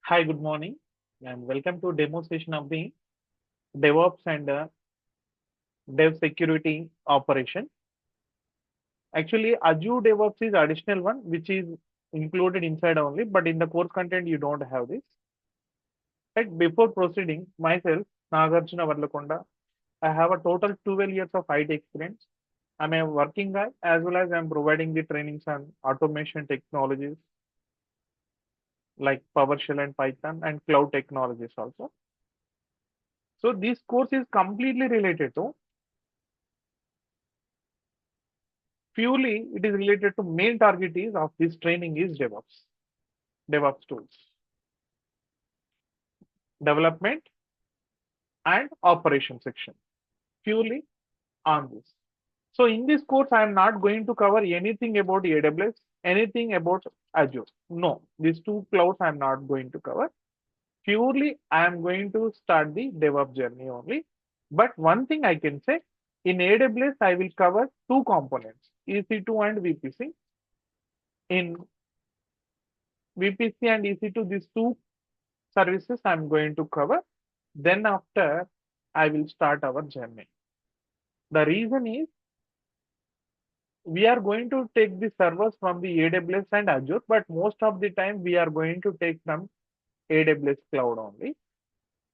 Hi, good morning, and welcome to demo session of the DevOps and Dev Security Operation. Actually, Azure DevOps is additional one, which is included inside only, but in the course content, you don't have this. Right, before proceeding, myself, Nagarjuna Vadlakonda, I have a total 12 years of IT experience. I'm a working guy as well as I'm providing the trainings on automation technologies like PowerShell and Python and cloud technologies also. So this course is completely related to purely it is related to main target is of this training is DevOps tools, development and operation section, purely on this. So in this course, I am not going to cover anything about AWS, anything about Azure. No, these two clouds I am not going to cover. Purely, I am going to start the DevOps journey only. But one thing I can say, in AWS, I will cover two components, EC2 and VPC. In VPC and EC2, these two services I'm going to cover. Then after, I will start our journey. The reason is we are going to take the servers from the AWS and Azure, but most of the time we are going to take from AWS cloud only.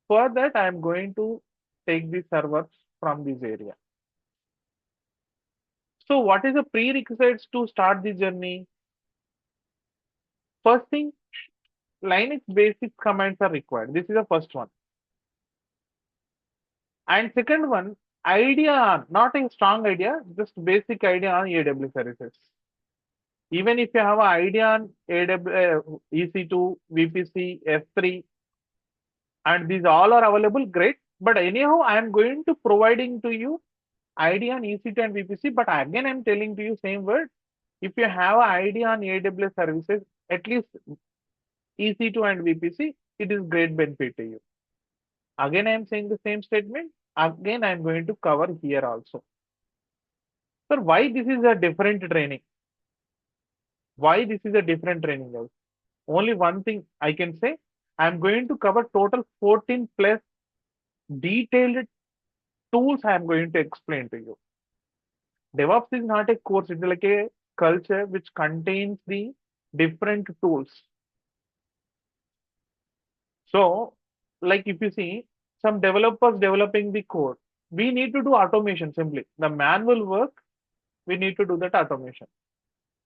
For that, I am going to take the servers from this area. So what is the prerequisites to start the journey? First thing, Linux basic commands are required. This is the first one. And second one, idea, not a strong idea, just basic idea on AWS services. Even if you have an idea on AWS, EC2, VPC, S3, and these all are available, great. But anyhow, I am going to providing to you idea on EC2 and VPC, but again, I'm telling to you same word. If you have an idea on AWS services, at least EC2 and VPC, it is great benefit to you. Again, I am saying the same statement. Again, I am going to cover here also. Sir, why this is a different training? Why this is a different training? Guys? Only one thing I can say, I am going to cover total 14 plus detailed tools I am going to explain to you. DevOps is not a course, it's like a culture which contains the different tools. So, like if you see some developers developing the code, we need to do automation simply. The manual work, we need to do that automation.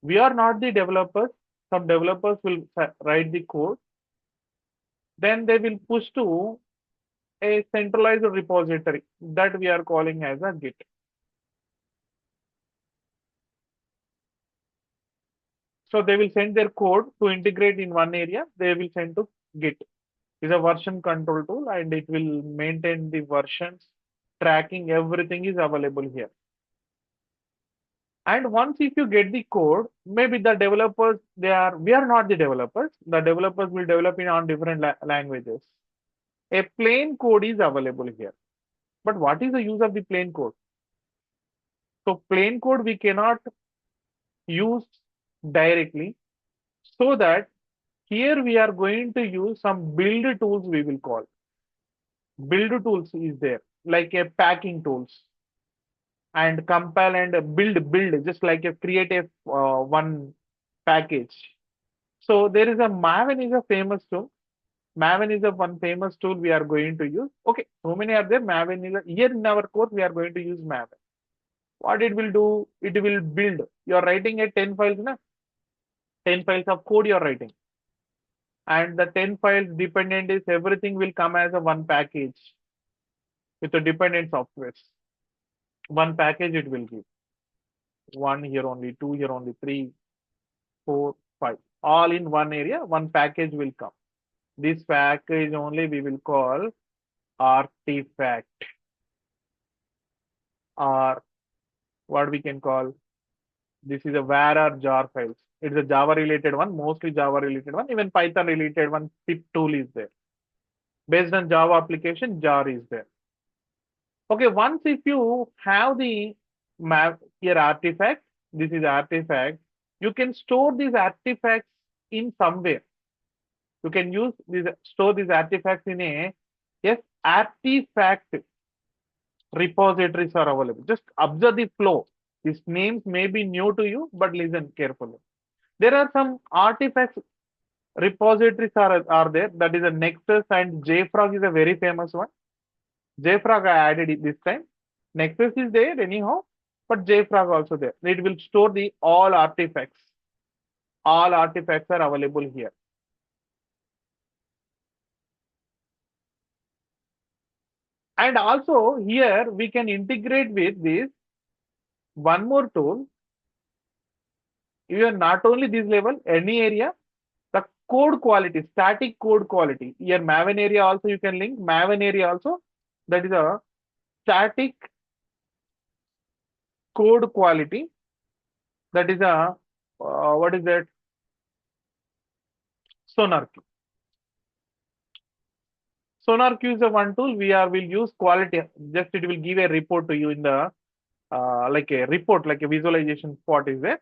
We are not the developers. Some developers will write the code. Then they will push to a centralized repository that we are calling as a Git. So they will send their code to integrate in one area. They will send to Git. It's a version control tool and it will maintain the versions, tracking, everything is available here. And once if you get the code, maybe the developers, we are not the developers. The developers will develop in on different languages. A plain code is available here. But what is the use of the plain code? So plain code we cannot use directly, so that here we are going to use some build tools we will call. Build tools is there, like a packing tools and compile and build, just like a create a one package. So there is a Maven is a famous tool. Maven is a one famous tool we are going to use. Okay, so many are there. Maven is here in our course we are going to use Maven. What it will do? It will build. You are writing a 10 files, na? 10 files of code you are writing. And the 10 files dependent is everything will come as a one package with the dependent softwares. One package it will give. One here only, two here only, three, four, five. All in one area, one package will come. This package only we will call artifact, or what we can call, this is a var jar files. It's a Java related one, mostly Java related one, even Python related one, pip tool is there. Based on Java application, jar is there. Okay, once if you have the map here artifact, this is artifact, you can store these artifacts in somewhere. You can use these, store these artifacts in a, yes, artifact repositories are available. Just observe the flow. These names may be new to you, but listen carefully. There are some artifacts repositories are there. That is a Nexus, and JFrog is a very famous one. JFrog I added it this time. Nexus is there anyhow, but JFrog also there. It will store the all artifacts. All artifacts are available here. And also here we can integrate with this one more tool. You are not only this level, any area, the code quality, static code quality. Here Maven area also you can link. Maven area also, that is a static code quality. That is a, what is that? SonarQube. SonarQube is a one tool will use quality. Just it will give a report to you in the, like a report, like a visualization spot is there.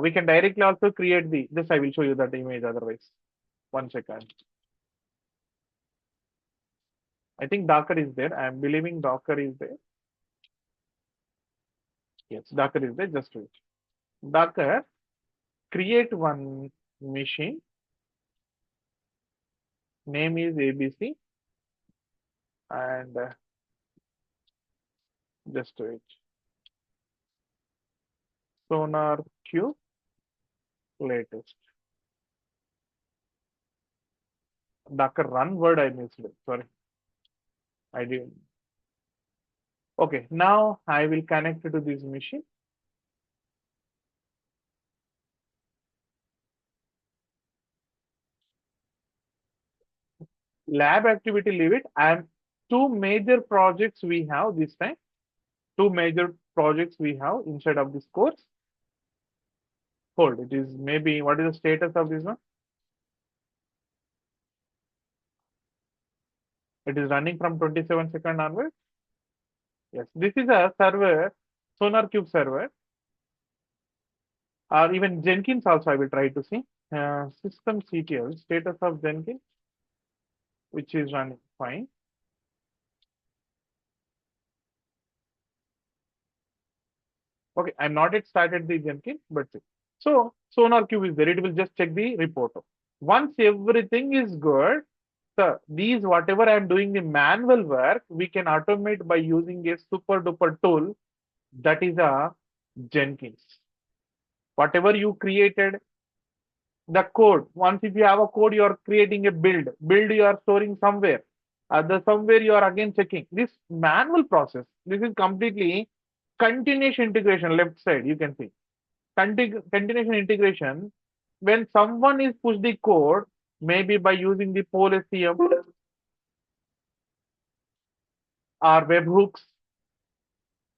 We can directly also create the, just I will show you that image otherwise. 1 second. I think Docker is there. I am believing Docker is there. Yes, Docker is there. Just wait. Docker, create one machine. Name is ABC. And just wait. SonarQube latest. Docker run word I missed it. Sorry. I didn't. Okay, now I will connect to this machine. Lab activity, leave it. And two major projects we have this time. Two major projects we have inside of this course. Hold, it is maybe, what is the status of this one? It is running from 27 seconds onwards. Yes, this is a server, SonarQube server, or even Jenkins also I will try to see. System CTL, status of Jenkins, which is running fine. Okay, I'm not yet started the Jenkins, but so SonarQube is there. It will just check the report. Once everything is good, so these whatever I'm doing the manual work, we can automate by using a super duper tool, that is a Jenkins. Whatever you created, the code, once if you have a code, you are creating a build you are storing somewhere. The somewhere you are again checking. This manual process, this is completely continuous integration. Left side, you can see. Continuation integration. When someone is push the code, maybe by using the PostSCM or webhooks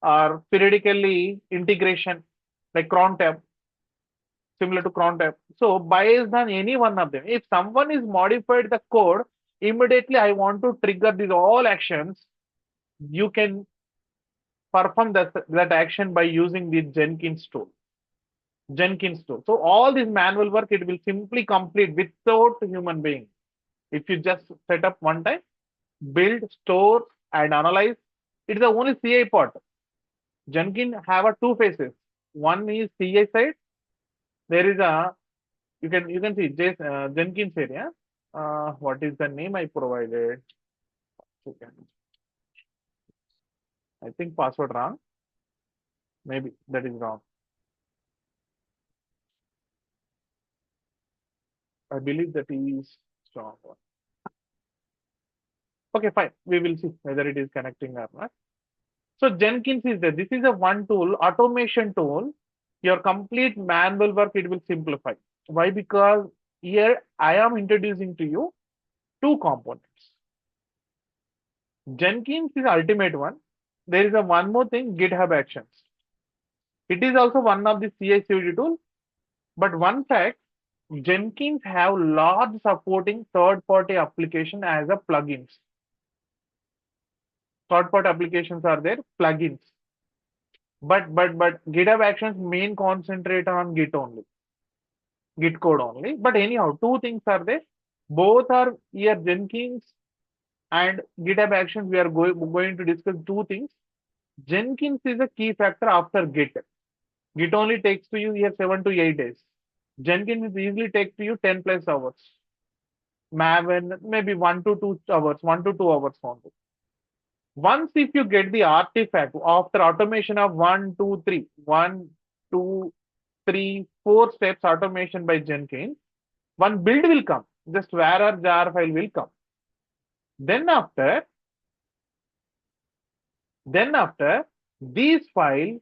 or periodically integration like cron tab, similar to cron tab. So based on any one of them, if someone is modified the code, immediately I want to trigger these all actions, you can perform that action by using the Jenkins tool. So all this manual work, it will simply complete without human being. If you just set up one time, build, store, and analyze, it is the only CI part. Jenkins have a two faces. One is CI side. There is a, you can see Jenkins area. What is the name I provided? Okay. I think password wrong. Maybe that is wrong. I believe that is strong one. Okay, fine. We will see whether it is connecting or not. So Jenkins is there. This is a one tool, automation tool. Your complete manual work, it will simplify. Why? Because here I am introducing to you two components. Jenkins is ultimate one. There is a one more thing, GitHub Actions. It is also one of the CI/CD tool. But one fact, Jenkins have large supporting third-party application as a plugins. Third-party applications are there, plugins. But GitHub Actions main concentrate on Git only, Git code only. But anyhow, two things are there. Both are here Jenkins and GitHub Actions. We are going to discuss two things. Jenkins is a key factor after Git. Git only takes to you here 7 to 8 days. Jenkins easily takes to you 10 plus hours. Maven maybe 1 to 2 hours, 1 to 2 hours only. Once if you get the artifact after automation of 1, 2, 3, 1, 2, 3, 4 steps automation by Jenkins, one build will come. Just var jar file will come. Then after these file,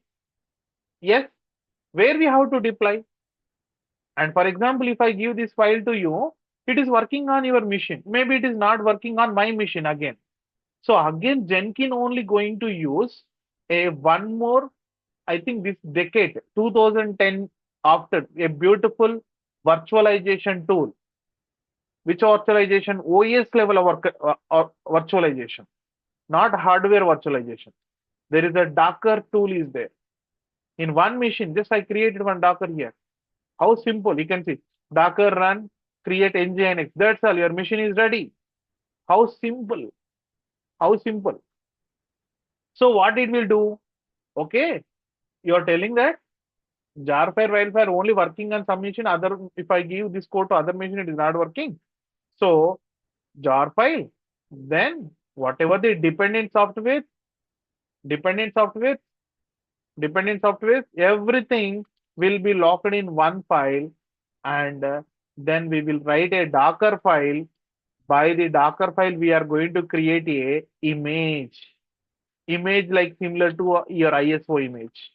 yes, where we have to deploy. And for example, if I give this file to you, it is working on your machine. Maybe it is not working on my machine again. So again, Jenkins only going to use a one more, I think this decade, 2010 after a beautiful virtualization tool, which virtualization OS level of virtualization, not hardware virtualization. There is a Docker tool is there. In one machine, just I created one Docker here. How simple, you can see Docker run, create nginx. That's all, your machine is ready. How simple, how simple. So what it will do? Okay, you are telling that jar file, file file only working on some machine. Other, if I give this code to other machine, it is not working. So jar file, then whatever the dependent software, everything will be locked in one file, and then we will write a Docker file. By the Docker file, we are going to create a image like similar to your ISO image.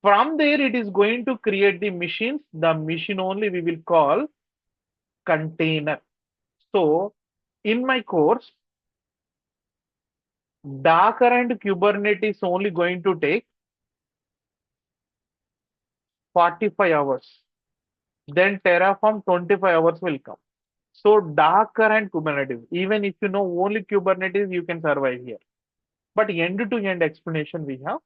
From there, it is going to create the machines. The machine only we will call container. So in my course, Docker and Kubernetes only going to take 45 hours. Then Terraform 25 hours will come. So Docker and Kubernetes, even if you know only Kubernetes, you can survive here. But end-to-end explanation we have.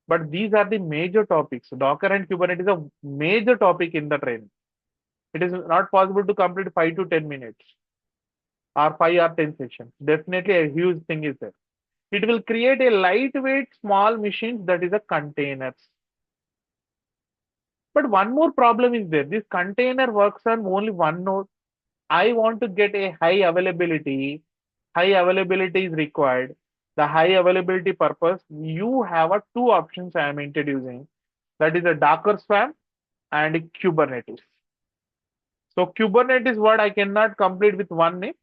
But these are the major topics. Docker and Kubernetes is a major topic in the training. It is not possible to complete 5 to 10 minutes or 5 or 10 sessions. Definitely a huge thing is there. It will create a lightweight small machines, that is a containers. But one more problem is there. This container works on only one node. I want to get a high availability. High availability is required. The high availability purpose, you have a two options I am introducing. That is a Docker Swarm and Kubernetes. So Kubernetes word I cannot complete with one name.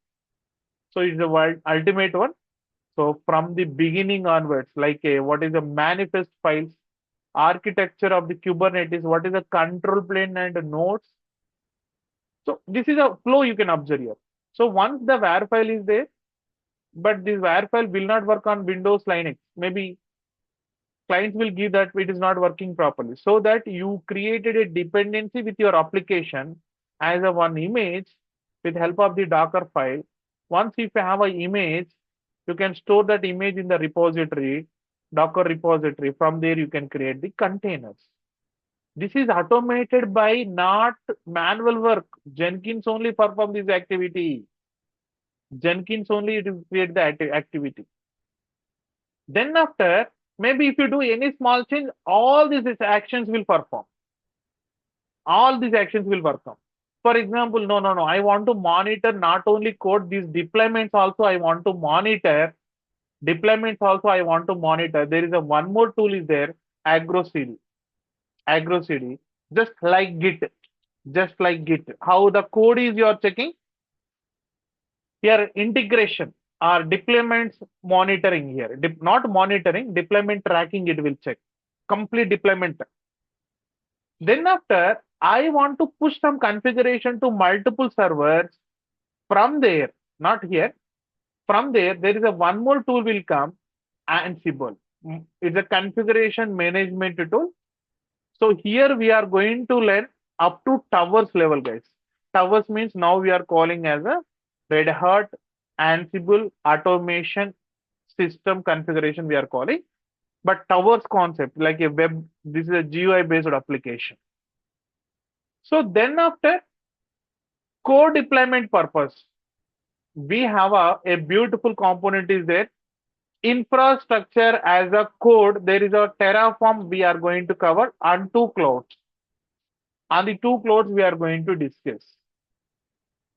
So it's the word ultimate one. So from the beginning onwards, like what is the manifest files, architecture of the Kubernetes, what is the control plane and nodes. So this is a flow you can observe here. So once the var file is there, but this var file will not work on Windows, Linux. Maybe clients will give that it is not working properly. So that you created a dependency with your application as a one image with help of the Docker file. Once if you have an image, you can store that image in the repository, Docker repository. From there, you can create the containers. This is automated by not manual work. Jenkins only perform this activity. Jenkins only it will create the activity. Then after, maybe if you do any small change, all these actions will perform. All these actions will perform. For example, no, I want to monitor not only code, these deployments also I want to monitor. Deployments also I want to monitor. There is a one more tool is there, AgroCD. AgroCD, just like Git. How the code is you are checking? Here integration or deployments monitoring here. Not monitoring, deployment tracking it will check. Complete deployment. Then after, I want to push some configuration to multiple servers. From there, not here. From there is a one more tool will come, Ansible. It's a configuration management tool. So here we are going to learn up to towers level, guys. Towers means now we are calling as a Red Hat Ansible automation system configuration we are calling. But towers concept like a web, this is a GUI based application. So then after Code deployment purpose. We have a beautiful component is there. Infrastructure as a code, there is a Terraform we are going to cover on two clouds. On the two clouds we are going to discuss,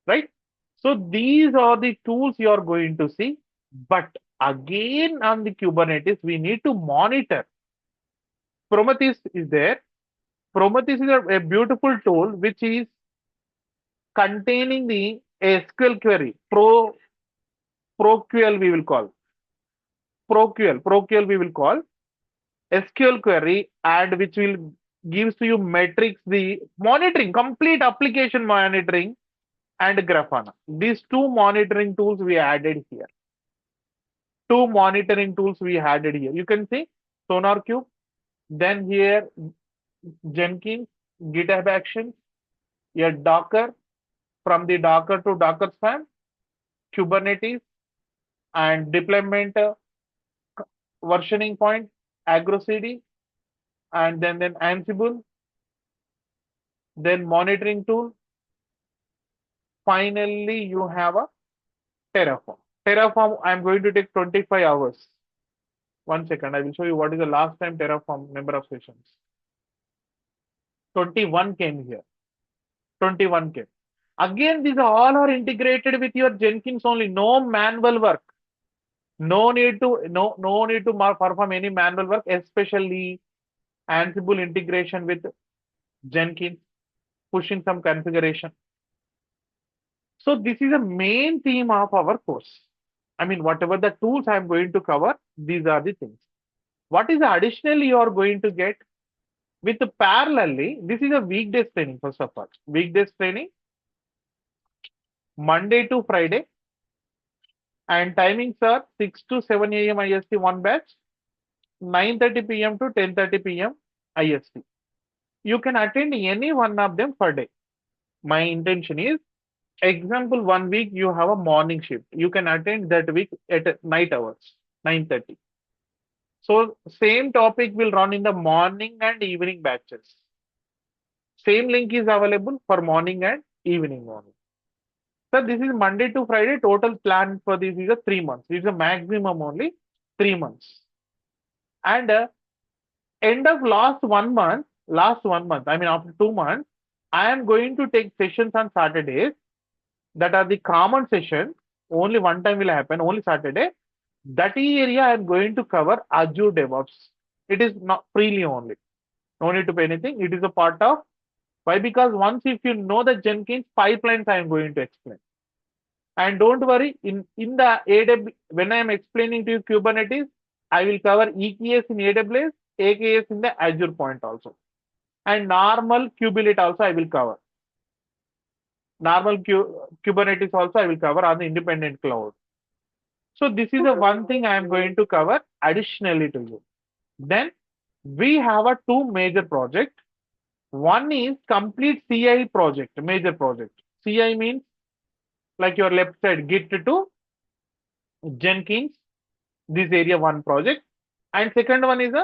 right? So these are the tools you are going to see. But again, on the Kubernetes, we need to monitor. Prometheus is there. Prometheus is a beautiful tool which is containing the SQL query. ProQL we will call. ProQL we will call. SQL query, and which will gives to you metrics, the monitoring, complete application monitoring, and Grafana. These two monitoring tools we added here. Two monitoring tools we added here. You can see SonarQube, then here Jenkins, GitHub Actions, a Docker, from the Docker to Docker Swarm, Kubernetes, and deployment versioning point, AgroCD, and then Ansible, then monitoring tool. Finally, you have a Terraform. Terraform, I'm going to take 25 hours. 1 second, I will show you what is the last time Terraform number of sessions. 21 came here. 21 came. Again, these all are integrated with your Jenkins only. No manual work. No need to perform any manual work, especially Ansible integration with Jenkins, pushing some configuration. So this is a main theme of our course. I mean, whatever the tools I'm going to cover, these are the things. What is additionally you are going to get with parallelly, this is a weekdays training, first of all. Weekdays training, Monday to Friday, and timings are 6 to 7 a.m. IST one batch, 9:30 p.m. to 10:30 p.m. IST. You can attend any one of them per day. My intention is, example, 1 week you have a morning shift. You can attend that week at night hours, 9:30. So same topic will run in the morning and evening batches. Same link is available for morning and evening only. So this is Monday to Friday. Total plan for this is a 3 months. This is a maximum only 3 months. And end of last 1 month, I mean after 2 months, I am going to take sessions on Saturdays that are the common session. Only one time will happen, only Saturday. That area I am going to cover Azure DevOps. It is not freely only. No need to pay anything. It is a part of. Why? Because once if you know the Jenkins pipelines, I am going to explain. And don't worry, in the AWS, when I am explaining to you Kubernetes, I will cover EKS in AWS, AKS in the Azure point also. And normal kubelet also I will cover. Normal Kubernetes also I will cover on the independent cloud. So this is the one thing I am going to cover additionally to you. Then we have a two major project. One is complete CI project, major project. CI means like your left side, Git to Jenkins, this area one project. And second one is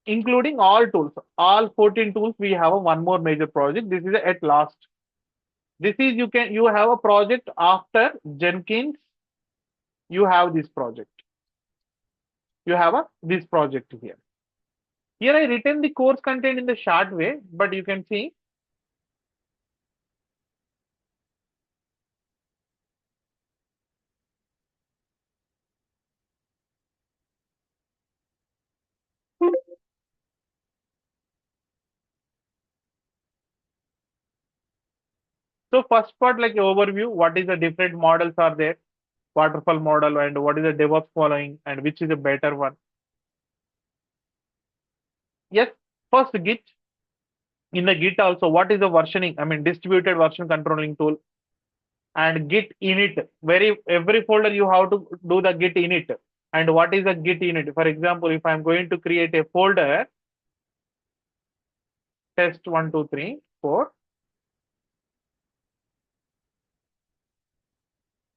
including all tools, all 14 tools. We have one more major project. This is at last. This is you have a project after Jenkins. You have this project. You have this project here. Here I written the course content in the short way, but you can see. So first part, like overview, what is the different models are there, waterfall model, and what is the DevOps following, and which is a better one. Yes, first Git. In the Git also, what is the versioning? I mean, distributed version controlling tool. And Git init. Every folder you have to do the Git init. And what is a Git init? For example, if I'm going to create a folder, test 1, 2, 3, 4,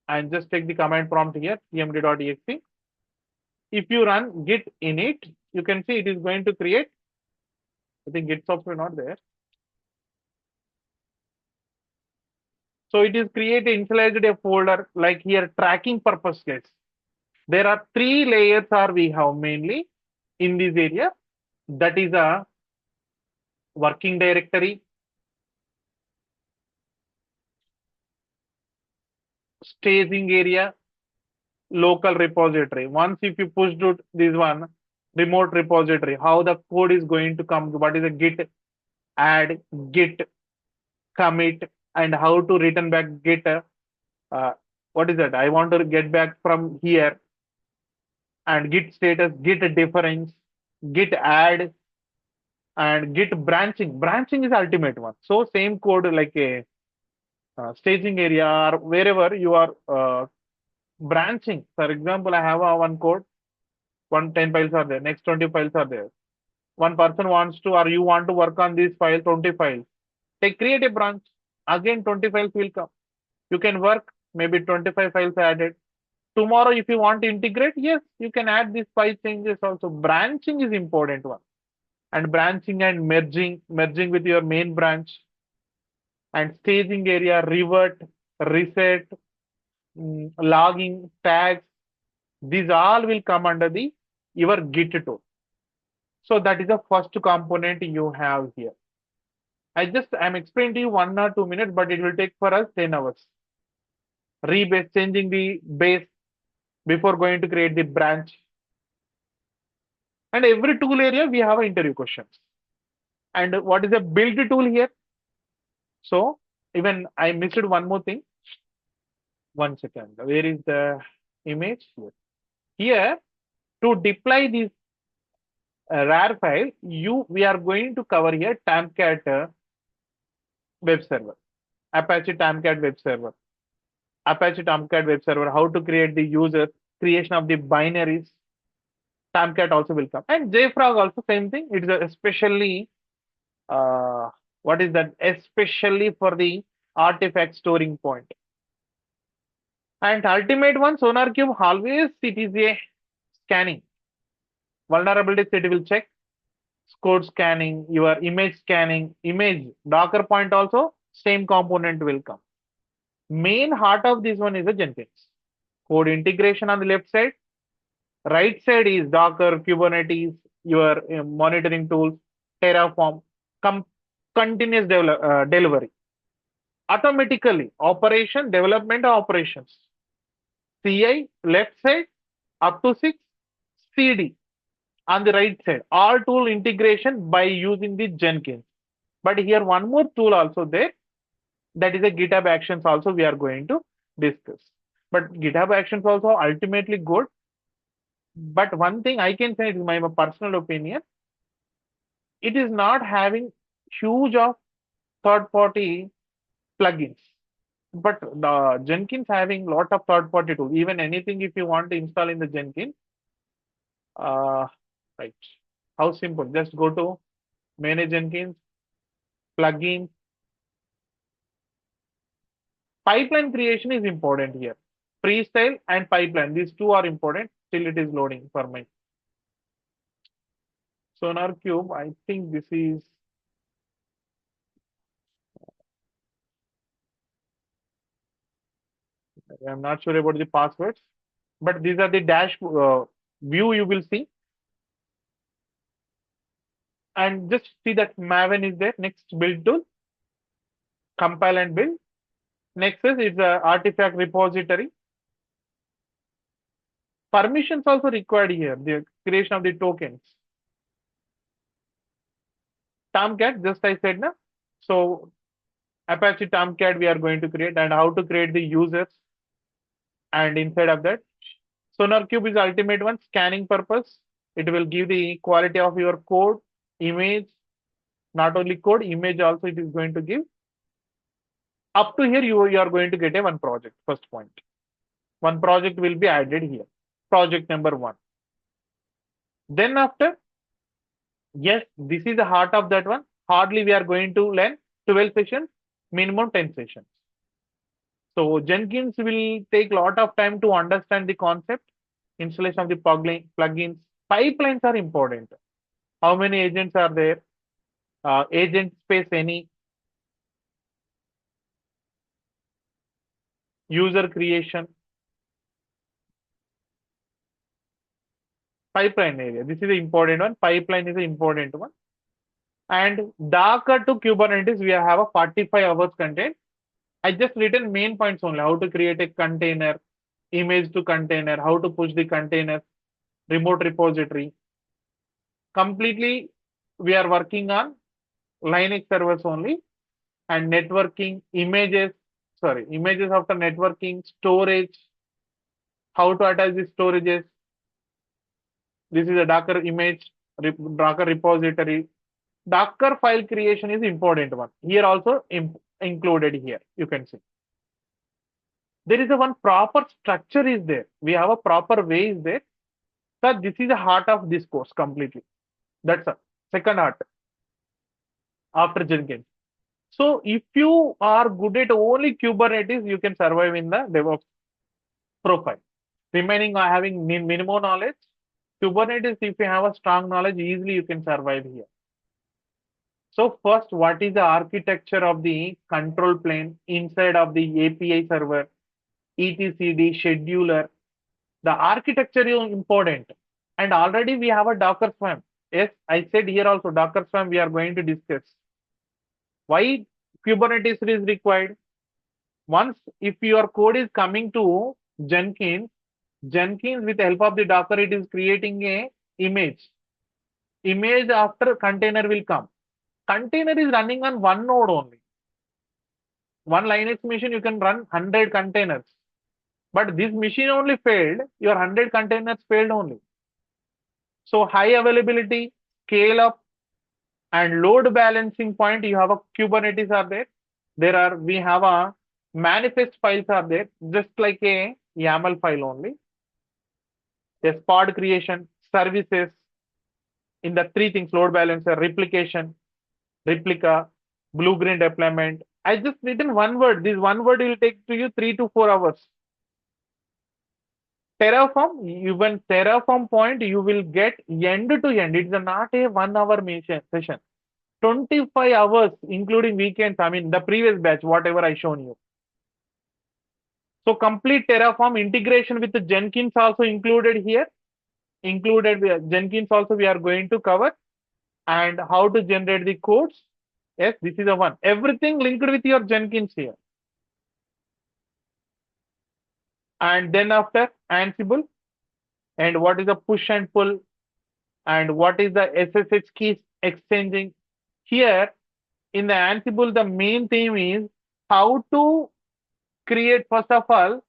and just take the command prompt here, cmd.exe. If you run Git init, you can see it is going to create. I think Git software not there. So it is create initialized a folder like here tracking purposes. There are three layers are we have mainly in this area. That is a working directory, staging area, local repository. Once if you push to this one, remote repository, how the code is going to come, what is a git add, git commit, and how to return back git. Uh, what is that? I want to get back from here and git status, git difference, git add, and git branching. Branching is ultimate one. So same code like a staging area or wherever you are branching. For example, I have a one code, 10 files are there, next 20 files are there. One person wants to, or you want to work on this file, 20 files. Take create a branch. Again, 20 files will come. You can work, maybe 25 files added. Tomorrow, if you want to integrate, yes, you can add these 5 changes also. Branching is important one. And branching and merging with your main branch and staging area, revert, reset, logging, tags, these all will come under the your Git tool. So that is the first component you have here. I'm explaining to you 1 or 2 minutes, but it will take for us 10 hours. Rebase, changing the base before going to create the branch. And every tool area, we have interview questions. And what is a build tool here? So even I missed one more thing. 1 second. Where is the image? Here. Here, to deploy this RAR file, we are going to cover here Tomcat web server, Apache Tomcat web server, Apache Tomcat web server, how to create the user, creation of the binaries. Tomcat also will come. And JFrog also same thing. It is especially, what is that? Especially for the artifact storing point. And ultimate one, SonarQube, always it is a scanning. Vulnerabilities it will check. Code scanning, your image scanning, image, Docker point also, same component will come. Main heart of this one is the Jenkins. Code integration on the left side. Right side is Docker, Kubernetes, your monitoring tools, Terraform, continuous delivery. Automatically, operation, development operations. CI, left side, up to 6, CD, on the right side, all tool integration by using the Jenkins. But here one more tool also there, that is a GitHub Actions also we are going to discuss. But GitHub Actions also ultimately good. But one thing I can say, it is my personal opinion, it is not having huge of third-party plugins. But the Jenkins having lot of third-party tools. Even anything if you want to install in the Jenkins, right? How simple? Just go to Manage Jenkins, plugins. Pipeline creation is important here. Freestyle and pipeline, these two are important. Still it is loading for me. SonarQube, I think this is, I'm not sure about the passwords, but these are the dash view you will see. And just see that Maven is there. Next build tool, compile and build. Next is it's a artifact repository. Permissions also required here, the creation of the tokens. Tomcat, just I said now. So Apache Tomcat we are going to create, and how to create the users. And inside of that, SonarQube is ultimate one, scanning purpose. It will give the quality of your code, image, not only code, image also it is going to give. Up to here, you are going to get a one project, first point. One project will be added here, project number 1. Then after, yes, this is the heart of that one. Hardly we are going to learn 12 sessions, minimum 10 sessions. So Jenkins will take a lot of time to understand the concept, installation of the plugins. Pipelines are important. How many agents are there? Agent space any. user creation, pipeline area. This is the important one. Pipeline is the important one. And Docker to Kubernetes, we have a 45 hours content. I just written main points only. How to create a container, image to container, how to push the container, remote repository. Completely, we are working on Linux servers only and networking, images after networking, storage, how to attach the storages. This is a Docker image, Docker repository. Docker file creation is important one. Here also included here, you can see. There is a one proper structure is there. We have a proper way is there. So this is the heart of this course completely. That's a second art after Jenkins. So if you are good at only Kubernetes, you can survive in the DevOps profile. Remaining having minimum knowledge, Kubernetes, if you have a strong knowledge, easily you can survive here. So first, what is the architecture of the control plane inside of the API server, etcd, scheduler? The architecture is important. And already we have a Docker Swarm. Yes, I said here also Docker Swarm we are going to discuss. Why Kubernetes is required? Once if your code is coming to Jenkins, Jenkins with the help of the Docker, it is creating a image. Image after container will come. Container is running on one node only. One Linux machine, you can run 100 containers. But this machine only failed, your 100 containers failed only. So high availability, scale up, and load balancing point, you have a Kubernetes are there. We have a manifest files are there, just like a YAML file only. There's pod creation, services, in the three things, load balancer, replication, replica, blue-green deployment. I just written one word. This one word will take to you 3 to 4 hours. Terraform, even Terraform point, you will get end to end. It's not a 1 hour session. 25 hours, including weekends. I mean, the previous batch, whatever I shown you. So complete Terraform integration with the Jenkins also included here. Jenkins also we are going to cover. And how to generate the codes. Yes, this is the one. Everything linked with your Jenkins here. And then after Ansible, and what is the push and pull, and what is the SSH keys exchanging. Here in the Ansible, the main theme is how to create, first of all,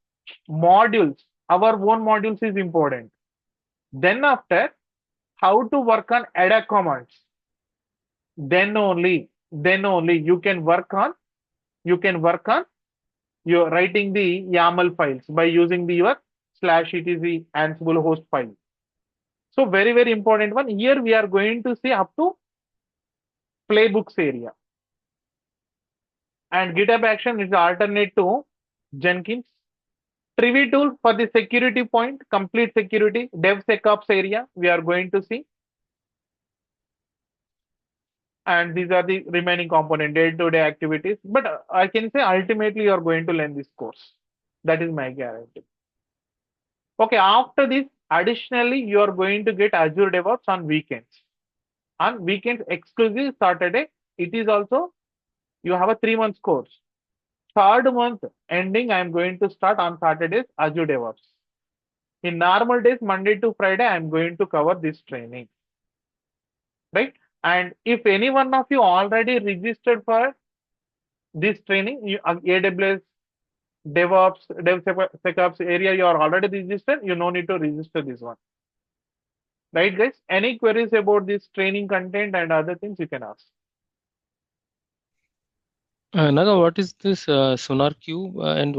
modules. Our own modules is important. Then after, how to work on ADA commands. Then only you can work on you're writing the YAML files by using your /etc Ansible host file. So very, very important one. Here we are going to see up to playbooks area. And GitHub Action is alternate to Jenkins. Trivy tool for the security point, complete security, DevSecOps area we are going to see. And these are the remaining component, day-to-day activities. But I can say ultimately you are going to learn this course. That is my guarantee. Okay, after this, additionally, you are going to get Azure DevOps on weekends. On weekends, exclusive Saturday, it is also, you have a 3 months course. Third month ending, I am going to start on Saturdays, Azure DevOps. In normal days, Monday to Friday, I am going to cover this training. Right? And if any one of you already registered for this training, AWS, DevOps, DevSecOps area, you are already registered, you no need to register this one. Right, guys? Any queries about this training content and other things you can ask. Naga, what is this Sonar Cube and